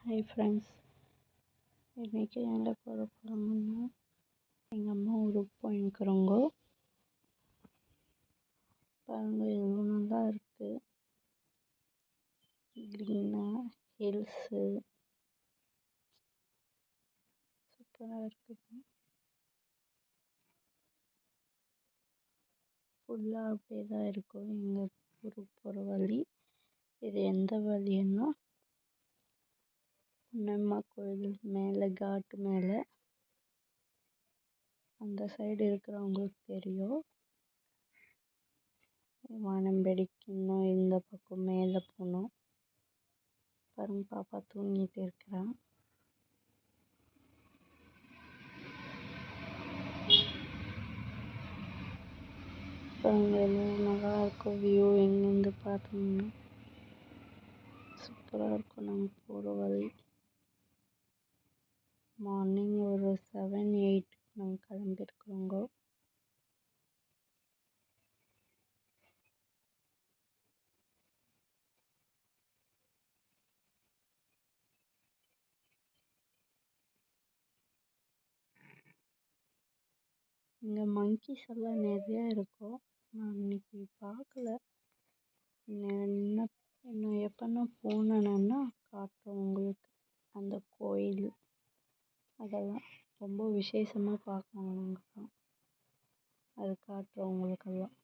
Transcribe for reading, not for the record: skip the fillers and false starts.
Hi friends, இன்றைக்கி எங்கே போக போகிறோம்னா எங்கள் அம்மா ஊருக்கு போயிருக்கிறோங்க. பாருங்கள் எவ்வளோ நல்லா இருக்குது, க்ரீனாக ஹில்ஸு சூப்பராக இருக்குது. ஃபுல்லாக அப்படியே தான் இருக்கும் எங்கள் ஊருக்கு போகிற வழி. இது எந்த வழின்னா பொன்னம்மா கோயில் மேலே காட்டு மேலே அந்த சைடு இருக்கிறவங்களுக்கு தெரியும். வானம்பேடிக்கு இன்னும் இந்த பக்கம் மேலே போகணும். பாருங்க, பாப்பா தூங்கிட்டு இருக்கிறான். பாருங்க எவ்வளோ நல்லா இருக்கும் வியூ. எங்கேருந்து பார்த்தோம்னா சூப்பராக இருக்கும். நாங்கள் போகிற வழி மார்னிங் ஒரு 7-8 நாங்கள் கிளம்பிருக்கிறோங்க. இங்கே மங்கீஸ் எல்லாம் நிறையா இருக்கும். நான் இன்னைக்கு பார்க்கல. இன்னும் எப்போன்னா போனேன்னா காட்டுறேன் உங்களுக்கு. அந்த கோயில் அதெல்லாம் ரொம்ப விசேஷமாக பார்க்கணும். அது காட்டுறேன் உங்களுக்கெல்லாம்.